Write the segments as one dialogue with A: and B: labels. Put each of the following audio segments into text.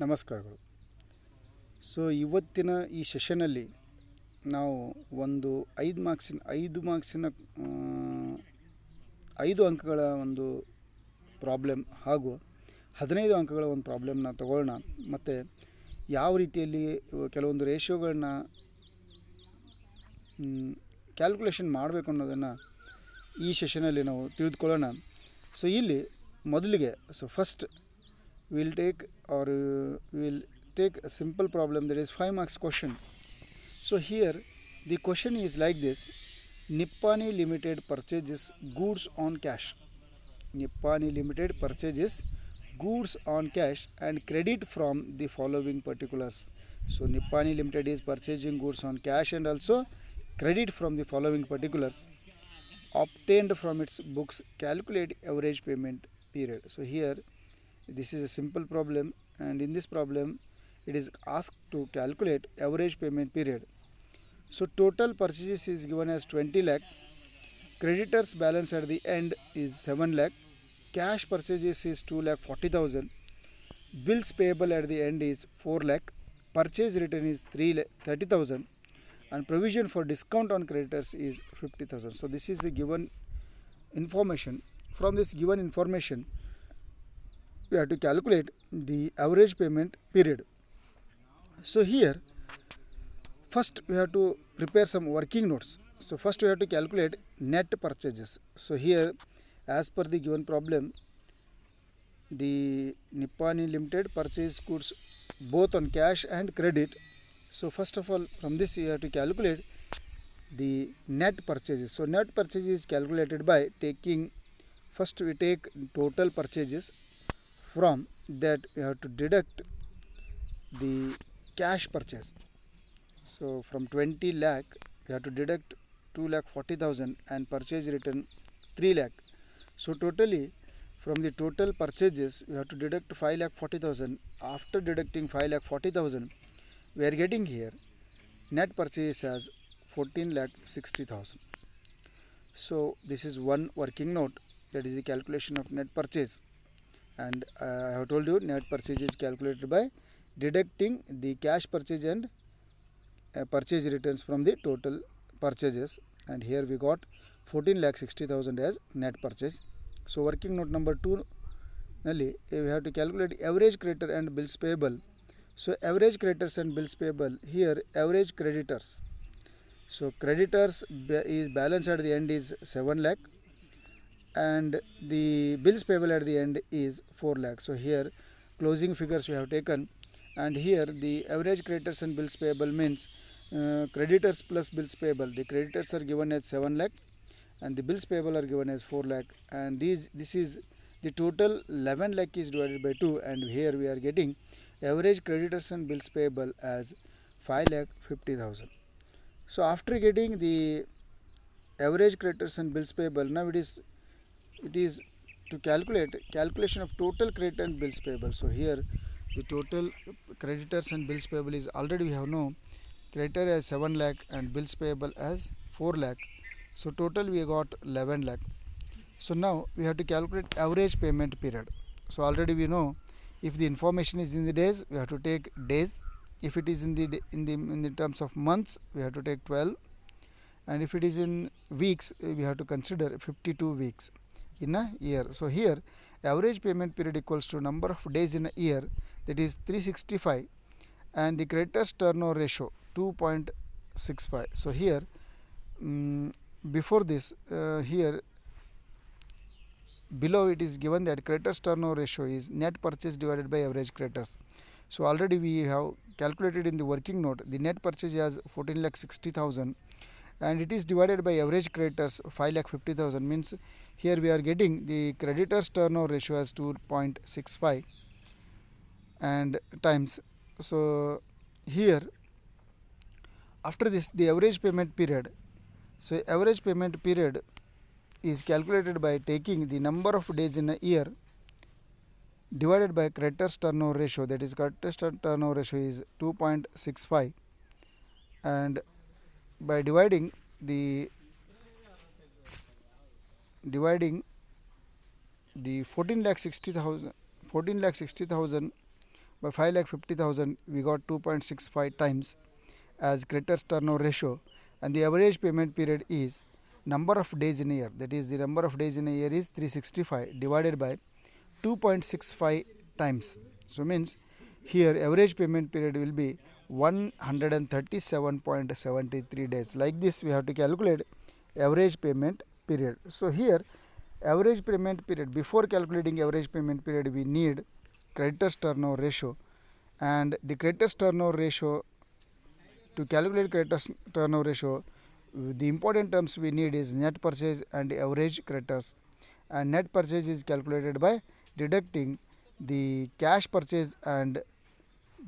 A: ನಮಸ್ಕಾರಗಳು. ಸೊ ಇವತ್ತಿನ ಈ ಸೆಷನಲ್ಲಿ ನಾವು ಒಂದು 5 ಅಂಕಗಳ ಒಂದು ಪ್ರಾಬ್ಲಮ್ ಹಾಗೂ 15 ಅಂಕಗಳ ಒಂದು ಪ್ರಾಬ್ಲಮ್ನ ತಗೊಳ್ಳೋಣ. ಮತ್ತು ಯಾವ ರೀತಿಯಲ್ಲಿ ಕೆಲವೊಂದು ರೇಷಿಯೋಗಳನ್ನ ಕ್ಯಾಲ್ಕುಲೇಷನ್ ಮಾಡಬೇಕು ಅನ್ನೋದನ್ನು ಈ ಸೆಷನಲ್ಲಿ ನಾವು ತಿಳಿದುಕೊಳ್ಳೋಣ. ಸೊ ಇಲ್ಲಿ ಮೊದಲಿಗೆ first we'll take a simple problem that is 5 marks question. So here the question is like this: Nippani Limited purchases goods on cash. Nippani Limited purchases goods on cash and credit from the following particulars. So Nippani Limited is purchasing goods on cash and also credit from the following particulars obtained from its books. Calculate average payment period. So here this is a simple problem, and in this problem it is asked to calculate average payment period. So total purchases is given as 20 lakh, creditors balance at the end is 7 lakh, cash purchases is 2 lakh 40,000, bills payable at the end is 4 lakh, purchase return is 30,000, and provision for discount on creditors is 50,000. So this is the given information. From this given information we have to calculate the average payment period. So here first we have to prepare some working notes. So first we have to calculate net purchases. So here as per the given problem, the Nippani Limited purchase goods both on cash and credit. So first of all, from this you have to calculate the net purchases. So net purchases is calculated by taking, first we take total purchases. From that we have to deduct the cash purchase. So from 20 lakh we have to deduct 2 lakh 40,000 and purchase return 3 lakh. So totally from the total purchases we have to deduct 5 lakh 40,000. After deducting 5 lakh 40,000 we are getting here net purchase as 14 lakh 60,000. So this is one working note, that is the calculation of net purchase. And I have told you net purchase is calculated by deducting the cash purchase and purchase returns from the total purchases, and here we got 14 lakh 60,000 as net purchase. So working note number 2 nalli we have to calculate average creditor and bills payable. So average creditors and bills payable, here average creditors. So creditors is balance at the end is 7 lakh and the bills payable at the end is 4 lakh. So here closing figures we have taken, and here the average creditors and bills payable means creditors plus bills payable. The creditors are given as 7 lakh and the bills payable are given as 4 lakh, and this is the total 11 lakh is divided by 2, and here we are getting average creditors and bills payable as 5 lakh 50,000. So after getting the average creditors and bills payable, now it is to calculation of total credit and bills payable. So here the total creditors and bills payable is already we have know creditor as 7 lakh and bills payable as 4 lakh. So total we got 11 lakh. So now we have to calculate average payment period. So already we know if the information is in the days we have to take days, if it is in the terms of months we have to take 12, and if it is in weeks we have to consider 52 weeks in a year. So here average payment period equals to number of days in a year, that is 365, and the creditors turnover ratio 2.65. So here before this here below it is given that creditors turnover ratio is net purchase divided by average creditors. So already we have calculated in the working note the net purchase as 14 lakh 60,000 and it is divided by average creditors 5 lakh 50,000, means here we are getting the creditors turnover ratio as 2.65 and times. So here after this the average payment period. So average payment period is calculated by taking the number of days in a year divided by creditors turnover ratio, that is creditors turnover ratio is 2.65, and by dividing the 14 lakh 60,000 by 5,50,000 we got 2.65 times as creditors turnover ratio, and the average payment period is number of days in a year, that is the number of days in a year is 365 divided by 2.65 times. So means here average payment period will be 137.73 days. Like this we have to calculate average payment period. So here average payment period, before calculating average payment period we need creditors turnover ratio, and the creditors turnover ratio, to calculate creditors turnover ratio the important terms we need is net purchase and average creditors, and net purchase is calculated by deducting the cash purchase and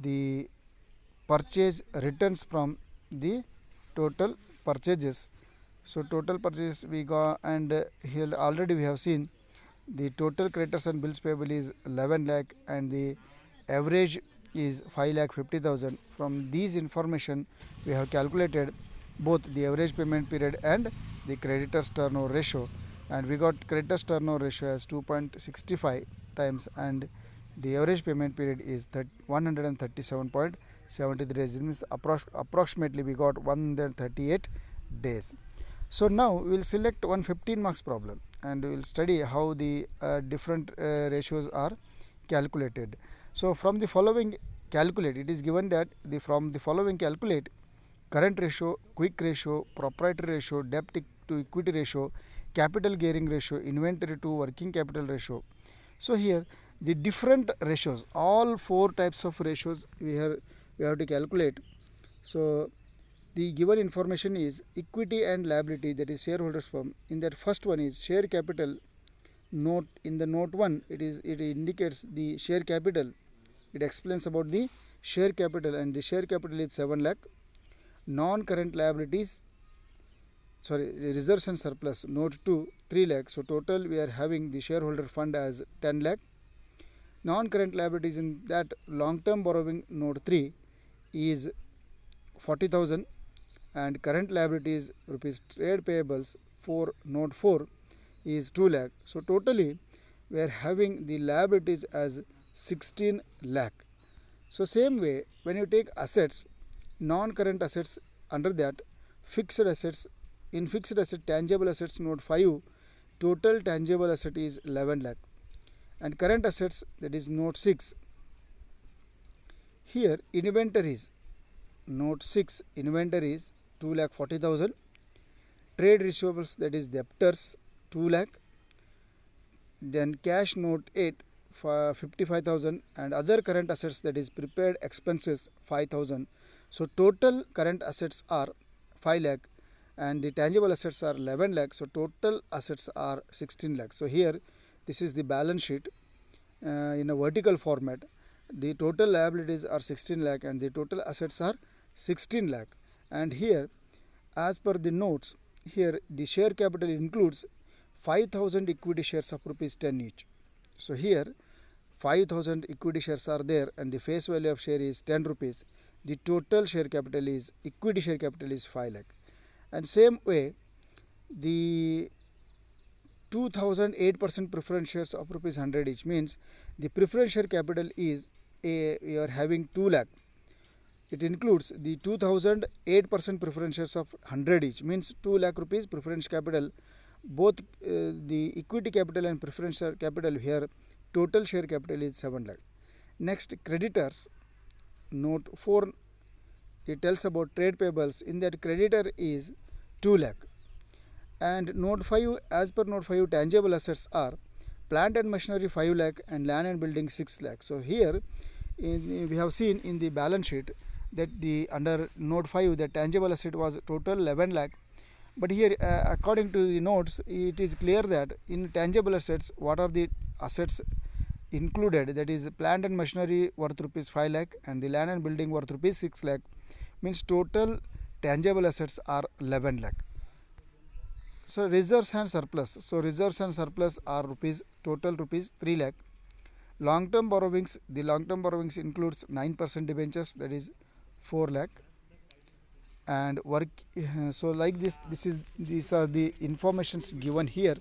A: the purchase returns from the total purchases. So total purchase we got, and here already we have seen the total creditors and bills payable is 11 lakh and the average is 5,50,000. From these information we have calculated both the average payment period and the creditors turnover ratio, and we got creditors turnover ratio as 2.65 times and the average payment period is 137.73 days. It means approximately we got 138 days. So now we will select one 15 marks problem and we will study how the different ratios are calculated. So from the following calculate, it is given that from the following calculate current ratio, quick ratio, proprietary ratio, debt to equity ratio, capital gearing ratio, inventory to working capital ratio. So here the different ratios, all four types of ratios we have to calculate. So the given information is equity and liability, that is shareholders firm. In that first one is share capital note. In the note 1 it indicates the share capital, it explains about the share capital, and the share capital is 7 lakh. Non-current liabilities, reserves and surplus note 2 3 lakh. So total we are having the shareholder fund as 10 lakh. Non-current liabilities in that long-term borrowing note 3 is 40,000, and current liabilities rupees trade payables for note 4 is 2 lakh. So totally we are having the liabilities as 16 lakh. So same way when you take assets, non-current assets, under that fixed assets, in fixed asset tangible assets note 5 total tangible asset is 11 lakh, and current assets, that is note 6. Here inventories note 6, inventories 2,40,000, trade receivables, that is debtors 2 lakh, then cash note 8 for 55,000, and other current assets, that is prepared expenses 5,000. So total current assets are 5 lakh and the tangible assets are 11 lakh. So total assets are 16 lakh. So here this is the balance sheet in a vertical format. The total liabilities are 16 lakh and the total assets are 16 lakh. And here as per the notes, here the share capital includes 5,000 equity shares of rupees 10 each. So here 5,000 equity shares are there and the face value of share is 10 rupees. The total share capital is, equity share capital is 5 lakh. And same way the 2,008% preference shares of rupees 100 each, means the preference share capital is we are having 2 lakh. It includes the 2,008% preference shares of 100 each, means 2 lakh rupees preference capital. Both the equity capital and preference share capital, here total share capital is 7 lakh. Next creditors note 4, it tells about trade payables. In that creditor is 2 lakh. And note 5, as per note 5, tangible assets are plant and machinery 5 lakh and land and building 6 lakh. So here we have seen in the balance sheet that the under note 5 the tangible asset was total 11 lakh. But here according to the notes, it is clear that in tangible assets what are the assets included, that is plant and machinery worth rupees 5 lakh and the land and building worth rupees 6 lakh, means total tangible assets are 11 lakh. So reserves and surplus, so reserves and surplus are total rupees 3 lakh. Long term borrowings, the long term borrowings includes 9% debentures, that is 4 lakh. And work, so like this, these are the informations given here.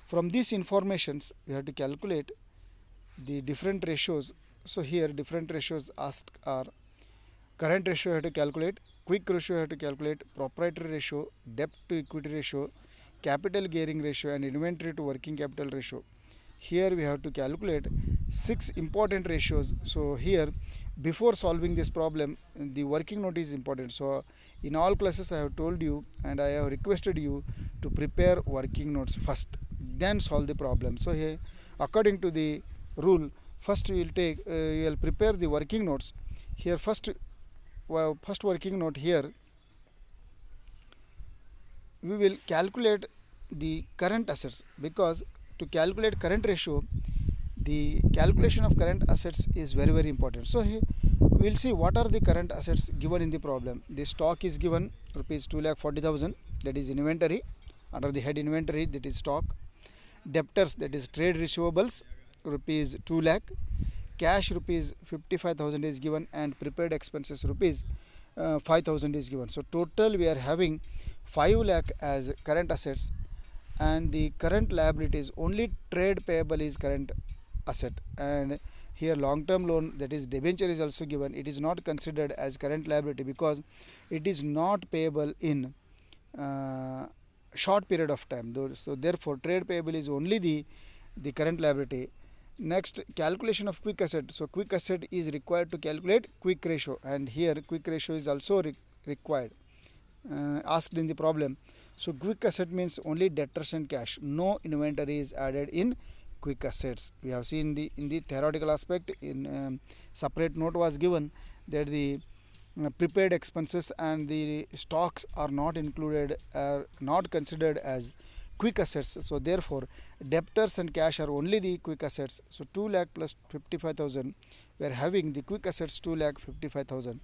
A: From these informations we have to calculate the different ratios So here different ratios asked are current ratio you have to calculate, quick ratio you have to calculate, proprietary ratio, debt to equity ratio, capital gearing ratio, and inventory to working capital ratio. Here we have to calculate 6 important ratios. So here, before solving this problem, the working note is important. So in all classes I have told you and I have requested you to prepare working notes first, then solve the problem. So here, according to the rule, first you will prepare the working notes. Here first working note, here we will calculate the current assets, because to calculate current ratio, the calculation of current assets is very important. So here we will see what are the current assets given in the problem. The stock is given rupees 2,40,000, that is inventory, under the head inventory, that is stock. Debtors, that is trade receivables, rupees 2 lakh. Cash rupees 55,000 is given, and prepaid expenses rupees 5,000 is given. So total we are having 5 lakh as current assets, and the current liabilities, only trade payable is current asset, and here long term loan, that is debenture, is also given. It is not considered as current liability because it is not payable in short period of time. So therefore trade payable is only the current liability. Next, calculation of quick asset. So quick asset is required to calculate quick ratio, and here quick ratio is also required, asked in the problem. So quick asset means only debtors and cash, no inventory is added in quick assets. We have seen in the theoretical aspect, in separate note was given that the prepaid expenses and the stocks are not included, are not considered as quick assets. So therefore debtors and cash are only the quick assets. So 2 lakh plus 55,000, we are having the quick assets 2 lakh 55,000.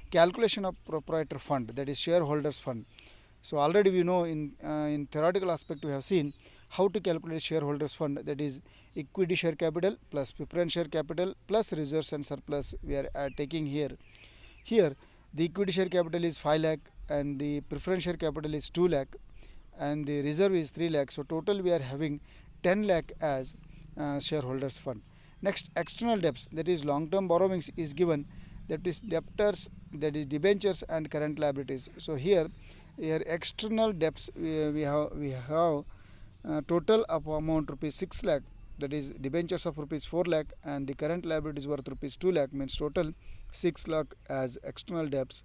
A: Calculation of proprietor fund, that is shareholders fund. So already we know in theoretical aspect we have seen how to calculate shareholders fund, that is equity share capital plus preference share capital plus reserves and surplus we are taking here. Here the equity share capital is 5 lakh and the preference share capital is 2 lakh and the reserve is 3 lakh. So total we are having 10 lakh as shareholders fund. Next, external debts, that is long term borrowings is given, that is debtors, that is debentures and current liabilities. So here external debts we have total of amount rupees 6 lakh, that is debentures of rupees 4 lakh and the current liabilities worth rupees 2 lakh, means total 6 lakh as external debts.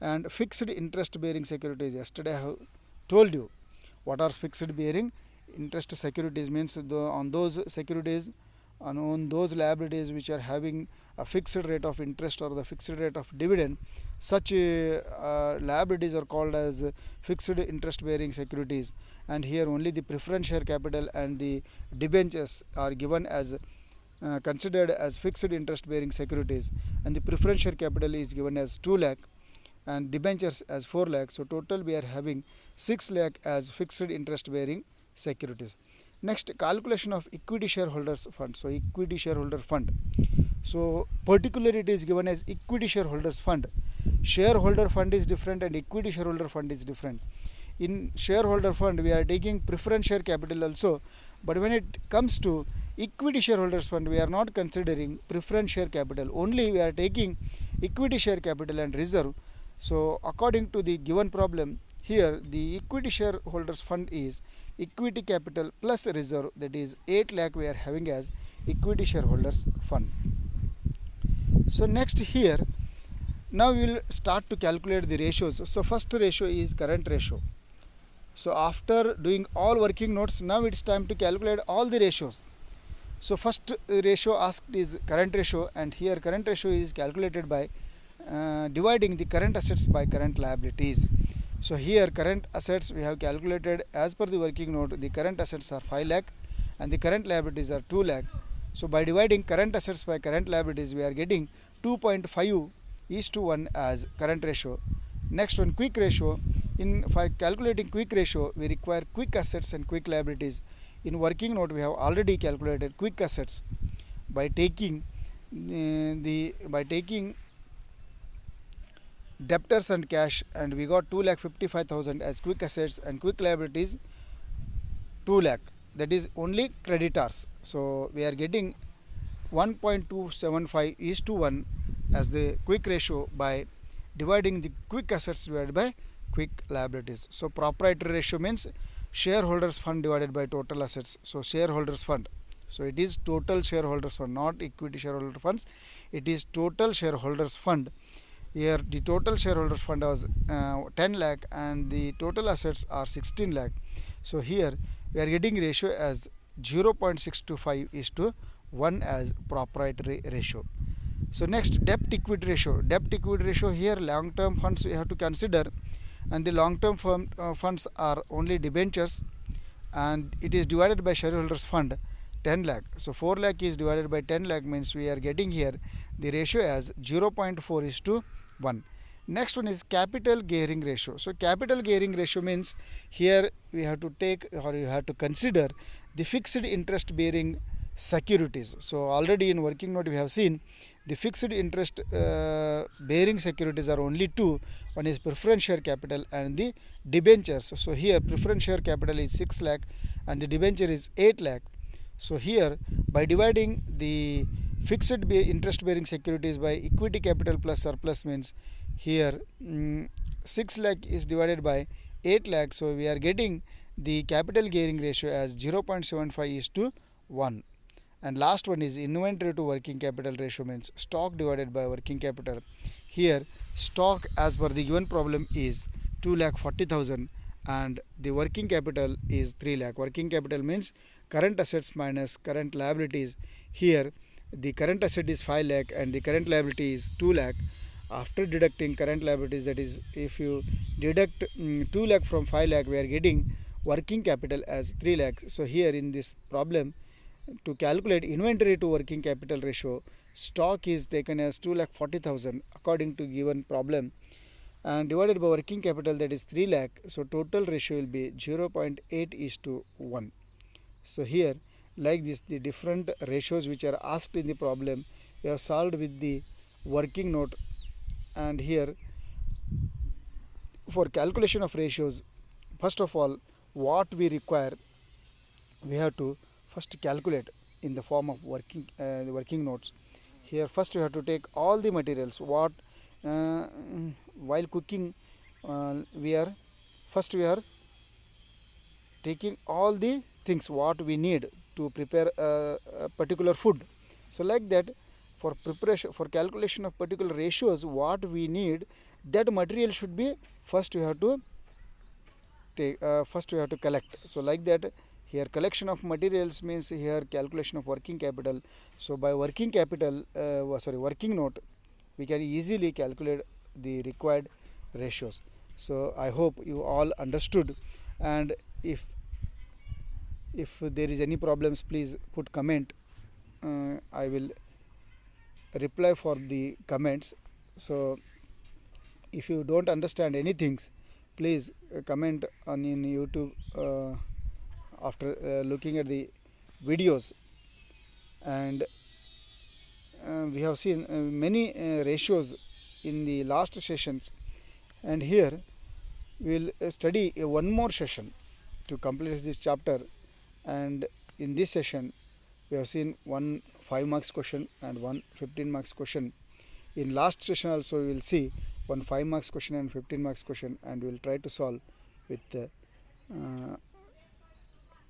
A: And fixed interest bearing securities, yesterday I have told you what are fixed bearing interest securities, means on those securities, on those liabilities which are having a fixed rate of interest or the fixed rate of dividend, such liabilities are called as fixed interest bearing securities. And here only the preference share capital and the debentures are given as considered as fixed interest bearing securities, and the preference share capital is given as 2 lakh and debentures as 4 lakh. So total we are having 6 lakh as fixed interest bearing securities. Next, calculation of equity shareholders fund. So equity shareholder fund, so particularly it is given as equity shareholders fund. Shareholder fund is different and equity shareholder fund is different. In shareholder fund we are taking preference share capital also, but when it comes to equity shareholders fund we are not considering preference share capital, only we are taking equity share capital and reserve. So according to the given problem, here the equity shareholders fund is equity capital plus reserve, that is 8 lakh we are having as equity shareholders fund. So next, here now we will start to calculate the ratios. So first ratio is current ratio. So after doing all working notes, now it's time to calculate all the ratios. So first ratio asked is current ratio, and here current ratio is calculated by dividing the current assets by current liabilities. So here current assets we have calculated as per the working note, the current assets are 5 lakh and the current liabilities are 2 lakh. So by dividing current assets by current liabilities we are getting 2.5:1 as current ratio. Next one, quick ratio. For calculating quick ratio we require quick assets and quick liabilities. In working note we have already calculated quick assets by taking debtors and cash, and we got 2,55,000 as quick assets, and quick liabilities 2 lakh, that is only creditors. So we are getting 1.275 is to 1 as the quick ratio by dividing the quick assets divided by quick liabilities. So proprietary ratio means shareholders fund divided by total assets. So shareholders fund, so it is total shareholders fund, not equity shareholder funds, it is total shareholders fund. Here the total shareholders fund was 10 lakh and the total assets are 16 lakh. So here we are getting ratio as 0.625 is to 1 as proprietary ratio. So next, debt equity ratio. Debt equity ratio, here long term funds we have to consider, and the long term funds are only debentures, and it is divided by shareholders fund 10 lakh. So 4 lakh is divided by 10 lakh means we are getting here the ratio as 0.4 is to 1. Next one is capital gearing ratio. So capital gearing ratio means here we have to take, or you have to consider the fixed interest bearing securities. So already in working note we have seen the fixed interest bearing securities are only two. One is preference share capital and the debentures. So here preference share capital is 6 lakh and the debenture is 8 lakh. So here by dividing the fixed interest bearing securities by equity capital plus surplus means here 6 lakh is divided by 8 lakh. So we are getting the capital gearing ratio as 0.75 is to 1. And last one is inventory to working capital ratio means stock divided by working capital. Here stock as per the given problem is 2,40,000 and the working capital is 3 lakh. Working capital means current assets minus current liabilities. Here the current asset is 5 lakh and the current liability is 2 lakh. After deducting current liabilities, that is if you deduct 2 lakh from 5 lakh, we are getting working capital as 3 lakh. So here in this problem, to calculate inventory to working capital ratio, stock is taken as 2,40,000 according to given problem and divided by working capital, that is 3 lakh. So total ratio will be 0.8 is to 1. So here like this, the different ratios which are asked in the problem we have solved with the working note. And here for calculation of ratios, first of all what we require, we have to first calculate in the form of the working notes. Here first we have to take all the materials what while cooking we are taking all the things what we need to prepare a particular food. So like that, for preparation, for calculation of particular ratios what we need, that material should be first we have to take, first we have to collect. So like that, here collection of materials means here calculation of working capital. So by working capital working note, we can easily calculate the required ratios. So I hope you all understood, and if there is any problems, please put comment. I will reply for the comments. So if you don't understand anything, please comment on in YouTube after looking at the videos. And we have seen many ratios in the last sessions, and here we will study one more session to complete this chapter. And in this session we have seen one 5 marks question and one 15 marks question. In last session also we will see one 5 marks question and 15 marks question, and we will try to solve with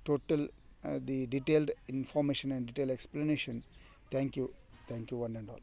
A: total the detailed information and detailed explanation. Thank you one and all.